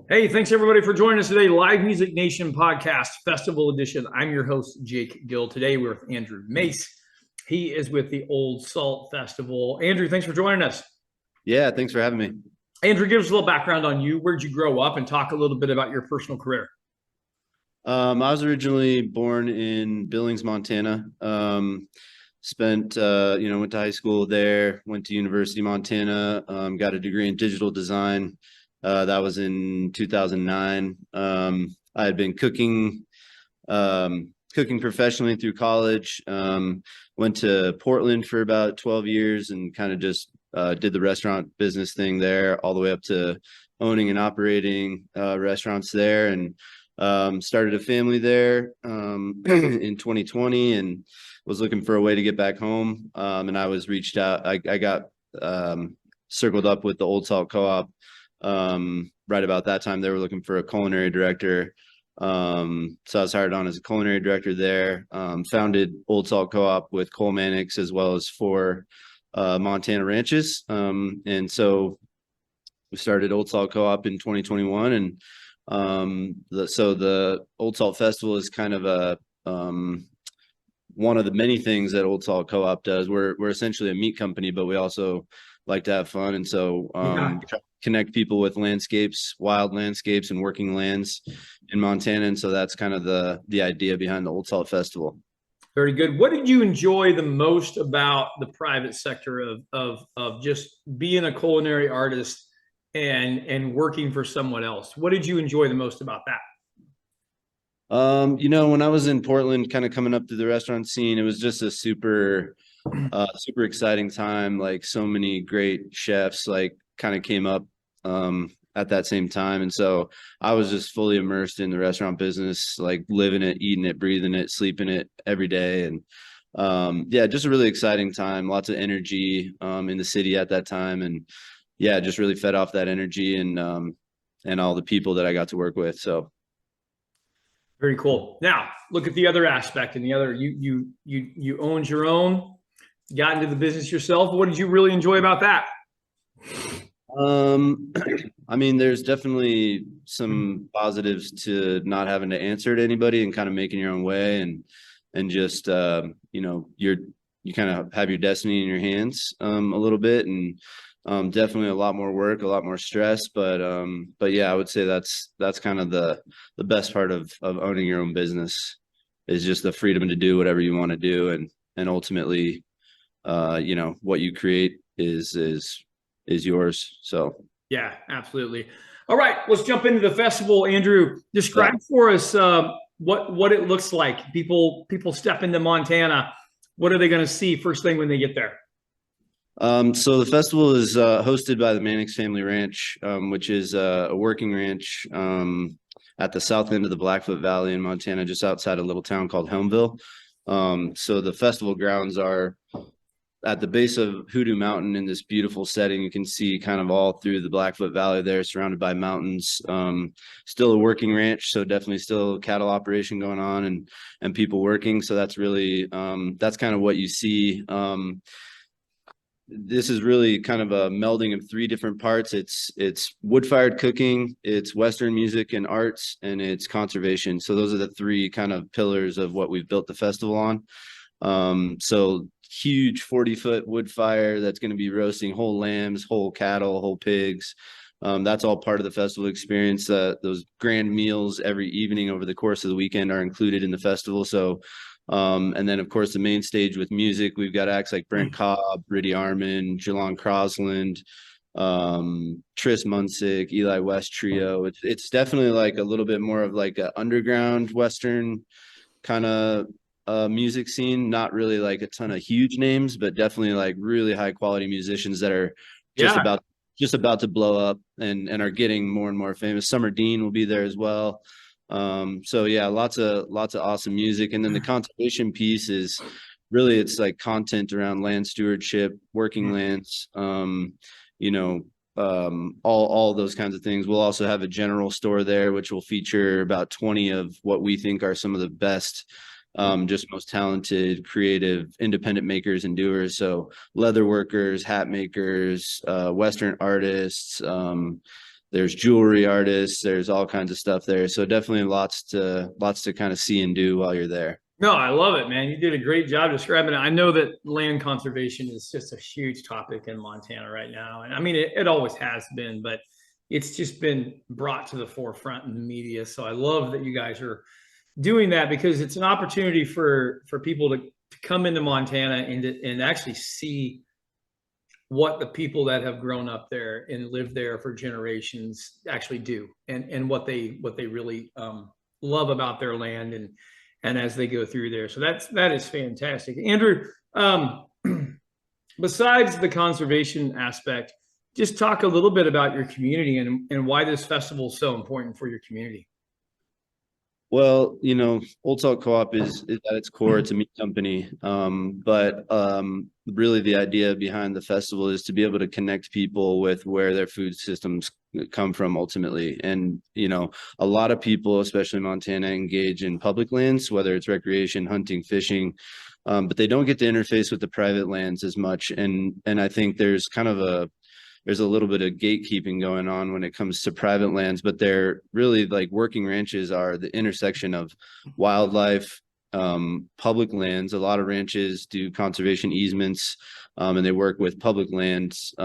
Hey, thanks everybody for joining us today. Live Music Nation Podcast Festival Edition. I'm your host, Jake Gill. Today we're with Andrew Mace. He is with the Old Salt Festival. Andrew, thanks for joining us. Yeah, thanks for having me. Andrew, give us a little background on you. Where'd you grow up and talk a little bit about your personal career? I was originally born in Billings, Montana. Went to high school there, went to University of Montana, got a degree in digital design. That was in 2009. I had been cooking professionally through college. Went to Portland for about 12 years and kind of just did the restaurant business thing there, all the way up to owning and operating restaurants there, and started a family there in 2020, and was looking for a way to get back home. And I was reached out. I got circled up with the Old Salt Co-op. Right about that time, they were looking for a culinary director. So I was hired on as a culinary director there. Founded Old Salt Co-op with Cole Mannix as well as four Montana ranches. And so we started Old Salt Co-op in 2021, and the Old Salt Festival is kind of a one of the many things that Old Salt Co-op does. We're essentially a meat company, but we also like to have fun, and so connect people with landscapes, wild landscapes, and working lands in Montana. And so that's kind of the idea behind the Old Salt Festival. Very good. What did you enjoy the most about the private sector of just being a culinary artist and working for someone else? What did you enjoy the most about that? When I was in Portland, kind of coming up through the restaurant scene, it was just a super exciting time. Like, so many great chefs like kind of came up at that same time, and so I was just fully immersed in the restaurant business, like living it, eating it, breathing it, sleeping it every day. And just a really exciting time. Lots of energy in the city at that time, and yeah, just really fed off that energy and all the people that I got to work with. So very cool. Now look at the other aspect, and the other, you owned your own, got into the business yourself. What did you really enjoy about that? I mean, there's definitely some positives to not having to answer to anybody and kind of making your own way, and just you kind of have your destiny in your hands a little bit, and definitely a lot more work, a lot more stress, but yeah, I would say that's kind of the best part of owning your own business, is just the freedom to do whatever you want to do, and ultimately what you create is yours. So yeah, absolutely. All right, let's jump into the festival. Andrew, describe for us what it looks like. People step into Montana. What are they going to see first thing when they get there? So the festival is hosted by the Mannix Family Ranch, which is a working ranch at the south end of the Blackfoot Valley in Montana, just outside a little town called Helmville. So the festival grounds are at the base of Hoodoo Mountain in this beautiful setting. You can see kind of all through the Blackfoot Valley there, surrounded by mountains. Still a working ranch, so definitely still cattle operation going on, and people working. So that's really that's kind of what you see. This is really kind of a melding of three different parts. It's wood-fired cooking, it's Western music and arts, and it's conservation. So those are the three kind of pillars of what we've built the festival on. So huge 40-foot wood fire that's going to be roasting whole lambs, whole cattle, whole pigs. That's all part of the festival experience. Those grand meals every evening over the course of the weekend are included in the festival. So and then, of course, the main stage with music, we've got acts like Brent Cobb, Riddy Armand, Jalon Crosland, Tris Munsick, Eli West Trio. It's definitely like a little bit more of like an underground Western kind of music scene. Not really like a ton of huge names, but definitely like really high quality musicians that are just about to blow up and are getting more and more famous. Summer Dean will be there as well. So yeah, lots of awesome music. And then the conservation piece is really, it's like content around land stewardship, working lands, all those kinds of things. We'll also have a general store there, which will feature about 20 of what we think are some of the best, just most talented, creative, independent makers and doers. So leather workers, hat makers, Western artists, there's jewelry artists, there's all kinds of stuff there. So definitely lots to kind of see and do while you're there. No, I love it, man. You did a great job describing it. I know that land conservation is just a huge topic in Montana right now. And I mean, it always has been, but it's just been brought to the forefront in the media. So I love that you guys are doing that, because it's an opportunity for people to come into Montana and actually see what the people that have grown up there and lived there for generations actually do, and what they really love about their land, and as they go through there. So that is fantastic. Anderw, besides the conservation aspect, just talk a little bit about your community and why this festival is so important for your community. Well, Old Salt Co-op is at its core, it's a meat company. But really the idea behind the festival is to be able to connect people with where their food systems come from ultimately. And, a lot of people, especially in Montana, engage in public lands, whether it's recreation, hunting, fishing, but they don't get to interface with the private lands as much. And I think there's a little bit of gatekeeping going on when it comes to private lands, but they're really like working ranches are the intersection of wildlife, public lands. A lot of ranches do conservation easements, and they work with public lands.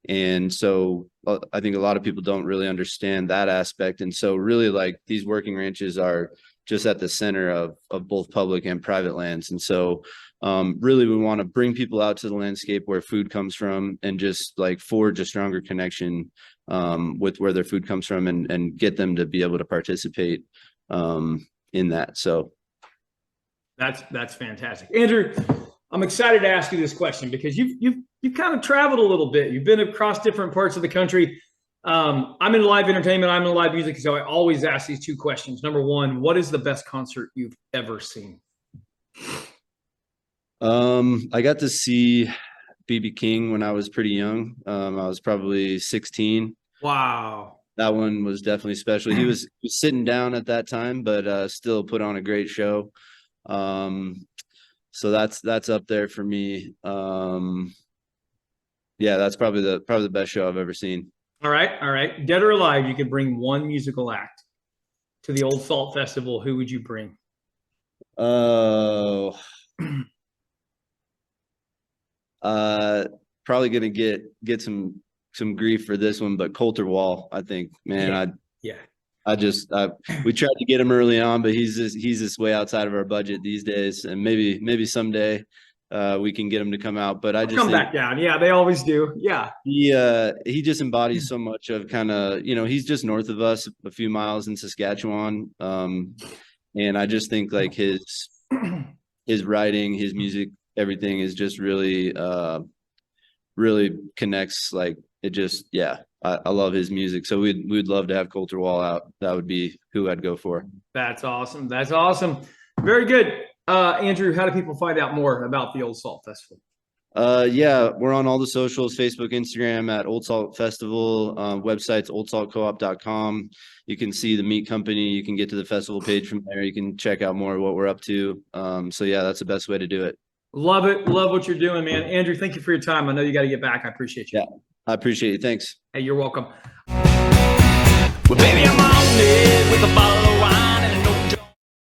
And so I think a lot of people don't really understand that aspect. And so really like these working ranches are just at the center of both public and private lands. And so really we want to bring people out to the landscape where food comes from, and just like forge a stronger connection with where their food comes from, and get them to be able to participate in that. So that's fantastic. Anderw, I'm excited to ask you this question, because you've kind of traveled a little bit. You've been across different parts of the country. I'm in live entertainment, I'm in live music, so I always ask these two questions. Number one, what is the best concert you've ever seen? I got to see BB King when I was pretty young. I was probably 16. Wow. That one was definitely special. He was sitting down at that time, but still put on a great show. So that's up there for me. Yeah, that's probably the best show I've ever seen. All right. Dead or alive, you could bring one musical act to the Old Salt Festival. Who would you bring? Oh, probably gonna get some grief for this one, but Coulter Wall, I think, man. Yeah. We tried to get him early on, but he's just way outside of our budget these days, and maybe someday we can get him to come out. But I just come back down. Yeah, they always do. Yeah. He just embodies so much of kind of, he's just north of us, a few miles in Saskatchewan. And I just think like his writing, his music, everything is just really connects. Like it just, I love his music. So we'd love to have Coulter Wall out. That would be who I'd go for. That's awesome. Very good. Anderw, how do people find out more about the Old Salt Festival? We're on all the socials, Facebook, Instagram at Old Salt Festival, website's oldsaltcoop.com. You can see the meat company. You can get to the festival page from there. You can check out more of what we're up to. So yeah, that's the best way to do it. Love it. Love what you're doing, man. Anderw, thank you for your time. I know you got to get back. I appreciate you. Yeah, I appreciate you. Thanks. Hey, you're welcome. Well, baby, I'm on it with a bottle of wine.